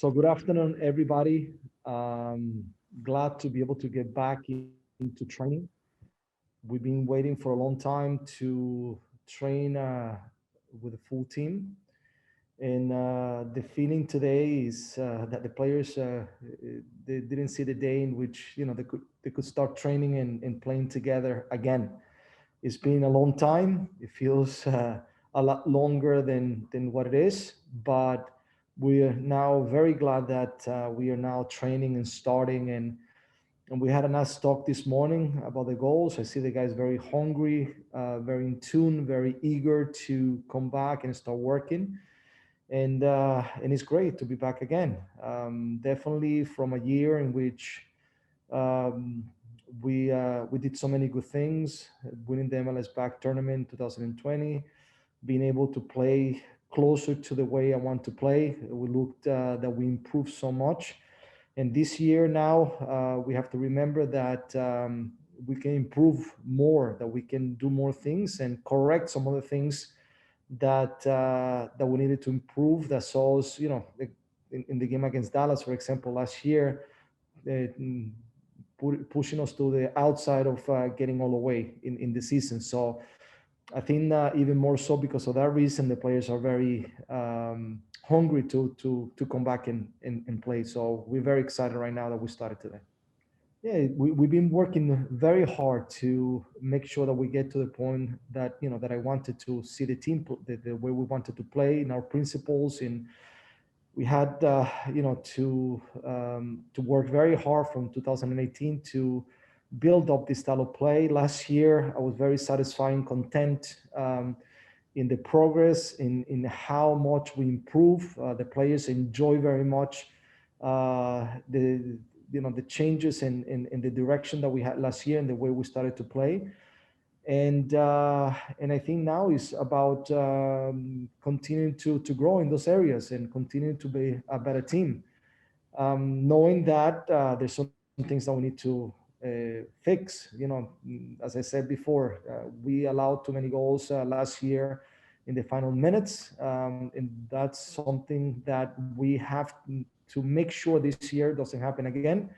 So good afternoon, everybody. Glad to be able to get back into training. We've been waiting for a long time to train with a full team. And the feeling today is that the players they didn't see the day in which they could start training and playing together again. It's been a long time. It feels a lot longer than what it is, but we are now very glad that we are now training and starting. And we had a nice talk this morning about the goals. I see the guys very hungry, very in tune, very eager to come back and start working. And it's great to be back again. Definitely from a year in which um, we did so many good things, winning the MLS back tournament 2020, being able to play closer to the way I want to play. We looked that we improved so much, and this year now we have to remember that we can improve more, that we can do more things and correct some of the things that we needed to improve. That saw us, in the game against Dallas, for example, last year. Uh, Pushing us to the outside of getting all the way in the season. So I think even more so because of that reason, the players are very hungry to come back and play. So we're very excited right now that we started today. Yeah, we've been working very hard to make sure that we get to the point that that I wanted to see the team the way we wanted to play in our principles. And we had to work very hard from 2018 to build up this style of play. Last year I was very satisfied and content in the progress, in how much we improve. The players enjoy very much the changes in the direction that we had last year and the way we started to play. And I think now is about continuing to grow in those areas and continuing to be a better team. Knowing that there's some things that we need to fix. As I said before, we allowed too many goals last year in the final minutes, and that's something that we have to make sure this year doesn't happen again,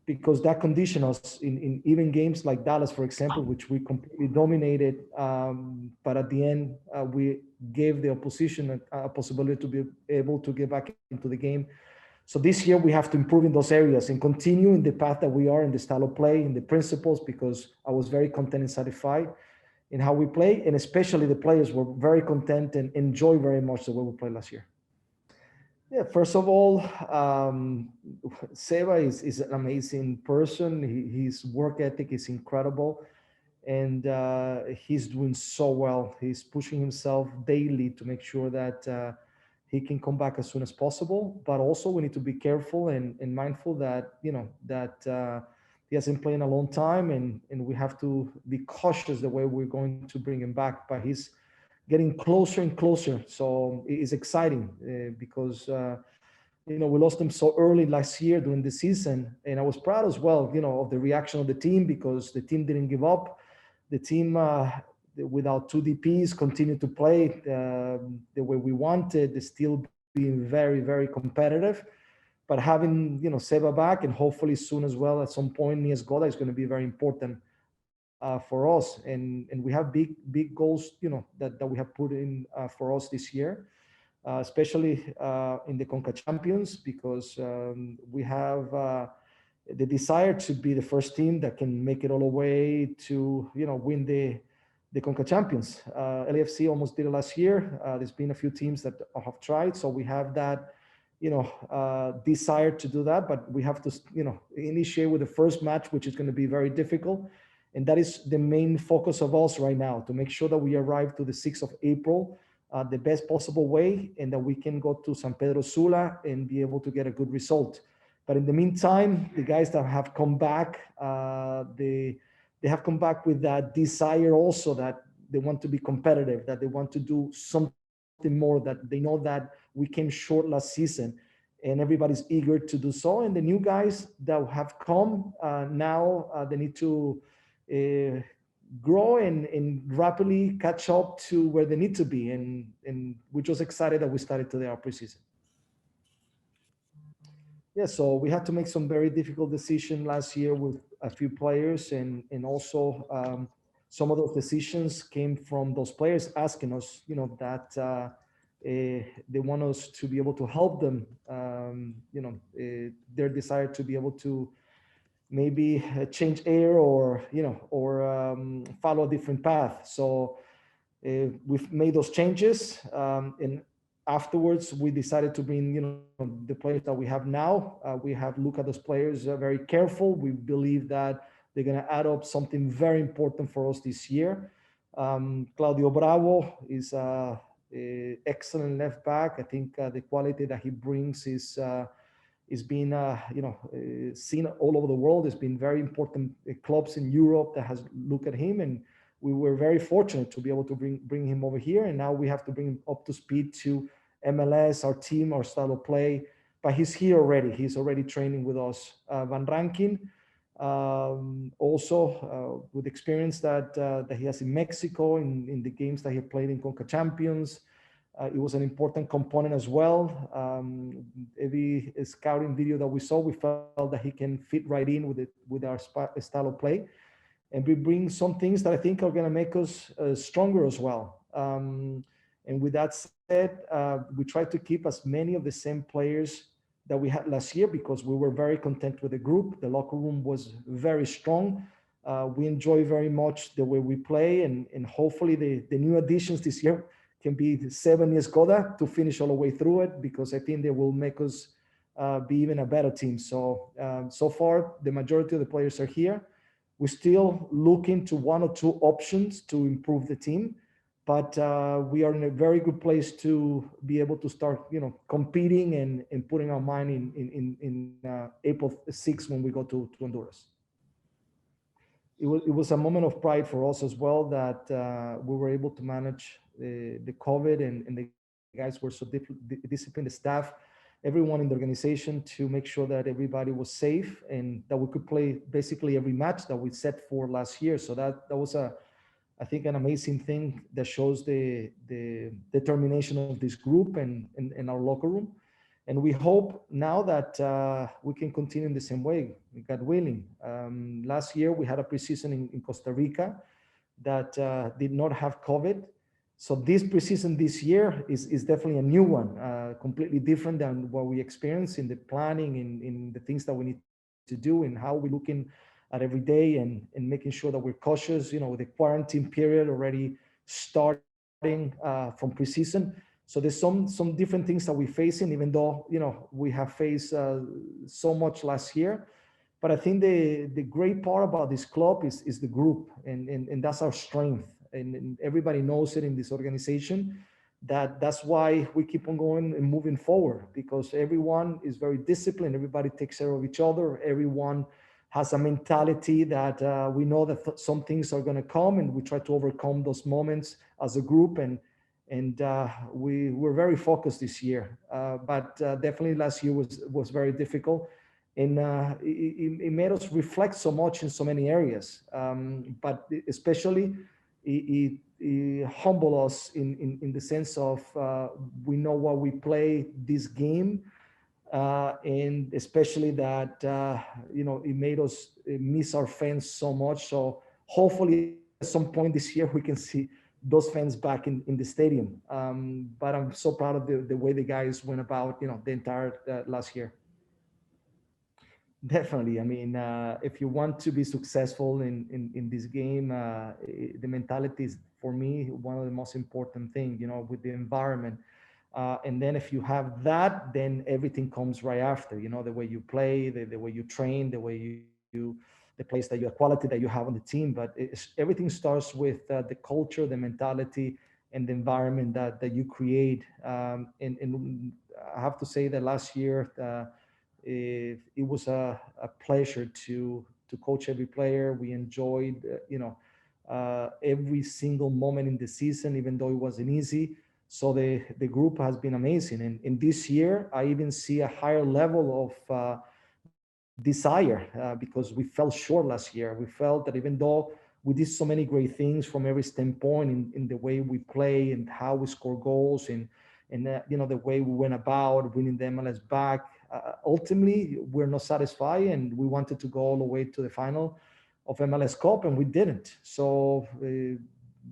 because that conditioned us in even games like Dallas, for example, which we completely dominated. But at the end, we gave the opposition a possibility to be able to get back into the game. So this year we have to improve in those areas and continue in the path that we are in the style of play, in the principles, because I was very content and satisfied in how we play. And especially the players were very content and enjoy very much the way we played last year. Yeah, first of all, Seba is an amazing person. His work ethic is incredible, and he's doing so well. He's pushing himself daily to make sure that he can come back as soon as possible. But also, we need to be careful and mindful that he hasn't played in a long time, and we have to be cautious the way we're going to bring him back. But he's getting closer and closer. So it's exciting because we lost him so early last year during the season, and I was proud as well, of the reaction of the team, because the team didn't give up. The team, without two DPs, continued to play the way we wanted, still being very, very competitive. But having Seba back, and hopefully soon as well at some point Nias Goda is going to be very important for us, and we have big goals that we have put in for us this year, especially in the Conca Champions, because we have the desire to be the first team that can make it all the way to win the Conca Champions. LAFC almost did it last year. There's been a few teams that have tried, so we have that desire to do that, but we have to initiate with the first match, which is going to be very difficult. And that is the main focus of us right now, to make sure that we arrive to the 6th of April the best possible way, and that we can go to San Pedro Sula and be able to get a good result. But in the meantime, the guys that have come back, they have come back with that desire also, that they want to be competitive, that they want to do something more, that they know that we came short last season, and everybody's eager to do so. And the new guys that have come now, they need to grow and rapidly catch up to where they need to be. And we're just excited that we started today our preseason. Yeah, so we had to make some very difficult decision last year with a few players, and also some of those decisions came from those players asking us, that they want us to be able to help them, their desire to be able to maybe change air, or follow a different path. So we've made those changes, and afterwards we decided to bring the players that we have now. We have looked at those players very careful. We believe that they're going to add up something very important for us this year. Claudio Bravo is a excellent left back. I think the quality that he brings is being seen all over the world. There's been very important clubs in Europe that has looked at him, and we were very fortunate to be able to bring him over here. And now we have to bring him up to speed to MLS, our team, our style of play. But he's here already. He's already training with us. Van Rankin, also with experience that he has in Mexico, in the games that he played in Conca Champions. It was an important component as well. Every scouting video that we saw, we felt that he can fit right in with our style of play. And we bring some things that I think are going to make us stronger as well. And with that said, we try to keep as many of the same players that we had last year, because we were very content with the group. The locker room was very strong. We enjoy very much the way we play, and hopefully the new additions this year can be the 7 years Goda to finish all the way through it, because I think they will make us be even a better team. So so far, the majority of the players are here. We're still looking to one or two options to improve the team, but we are in a very good place to be able to start, competing and putting our mind in April 6th when we go to Honduras. It was a moment of pride for us as well, that we were able to manage the COVID, and the guys were so disciplined, the staff, everyone in the organization, to make sure that everybody was safe and that we could play basically every match that we set for last year. So that was I think an amazing thing that shows the determination of this group and our locker room. And we hope now that we can continue in the same way, God willing. Last year we had a preseason in Costa Rica that did not have COVID. So this preseason this year is definitely a new one, completely different than what we experienced in the planning, in the things that we need to do, and how we're looking at every day, and making sure that we're cautious, with the quarantine period already starting from preseason. So there's some different things that we're facing, even though, we have faced so much last year. But I think the great part about this club is the group, and that's our strength. And everybody knows it in this organization, that's why we keep on going and moving forward, because everyone is very disciplined. Everybody takes care of each other. Everyone has a mentality that we know that some things are going to come, and we try to overcome those moments as a group. And we were very focused this year, but definitely last year was very difficult, and it made us reflect so much in so many areas. But especially it humbled us in the sense of we know what we play this game, and especially that it made us miss our fans so much. So hopefully at some point this year we can see those fans back in the stadium. But I'm so proud of the way the guys went about the entire last year. Definitely. I mean, if you want to be successful in this game, the mentality is, for me, one of the most important thing, with the environment. And then if you have that, then everything comes right after, the way you play, the way you train, the way the place that you, the quality that you have on the team. But everything starts with the culture, the mentality, and the environment that you create. And I have to say that last year, it was a pleasure to coach every player. We enjoyed, every single moment in the season, even though it wasn't easy. So the group has been amazing. And in this year, I even see a higher level of desire, because we fell short last year. We felt that even though we did so many great things from every standpoint, in the way we play and how we score goals, and and the way we went about winning the MLS back. Ultimately, we're not satisfied, and we wanted to go all the way to the final of MLS Cup, and we didn't. So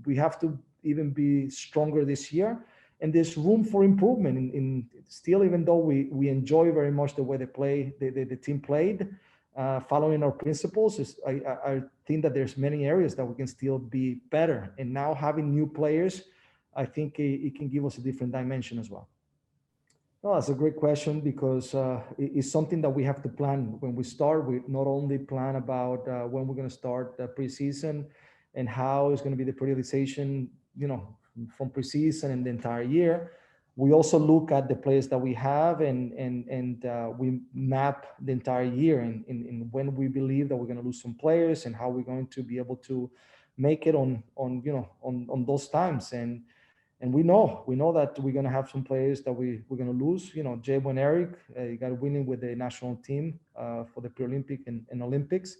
we have to even be stronger this year, and there's room for improvement. In still, even though we enjoy very much the way the team played, following our principles, I think that there's many areas that we can still be better. And now having new players, I think it can give us a different dimension as well. No, that's a great question because it's something that we have to plan when we start. We not only plan about when we're going to start the preseason and how it's going to be the prioritization, from preseason and the entire year. We also look at the players that we have, and we map the entire year, and when we believe that we're going to lose some players and how we're going to be able to make it on those times. And we know that we're going to have some players that we're going to lose. Jabo and Eric, you got winning with the national team for the pre-Olympic and Olympics.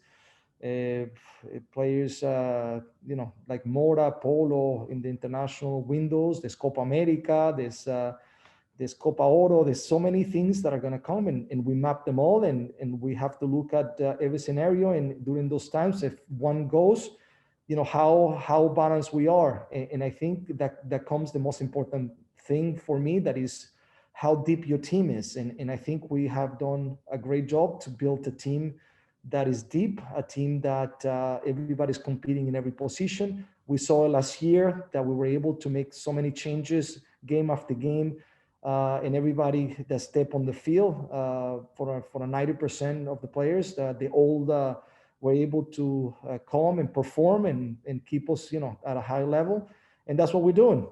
Players, like Mora, Polo in the international windows. There's Copa America. There's Copa Oro. There's so many things that are going to come, and we map them all, and we have to look at every scenario. And during those times, if one goes, how balanced we are. And I think that comes the most important thing for me, that is how deep your team is. And I think we have done a great job to build a team that is deep, a team that everybody's competing in every position. We saw last year that we were able to make so many changes game after game, and everybody that step on the field, for 90% of the players, the old were able to come and perform and keep us, at a high level. And that's what we're doing.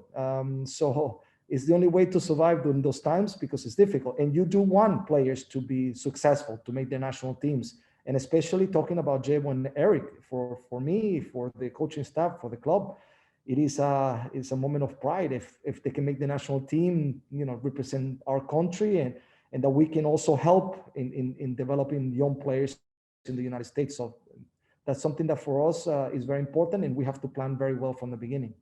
So it's the only way to survive during those times, because it's difficult. And you do want players to be successful, to make their national teams. And especially talking about Jabo and Eric, for me, for the coaching staff, for the club, it's a moment of pride if they can make the national team, represent our country, and that we can also help in developing young players in the United States. So that's something that for us is very important, and we have to plan very well from the beginning.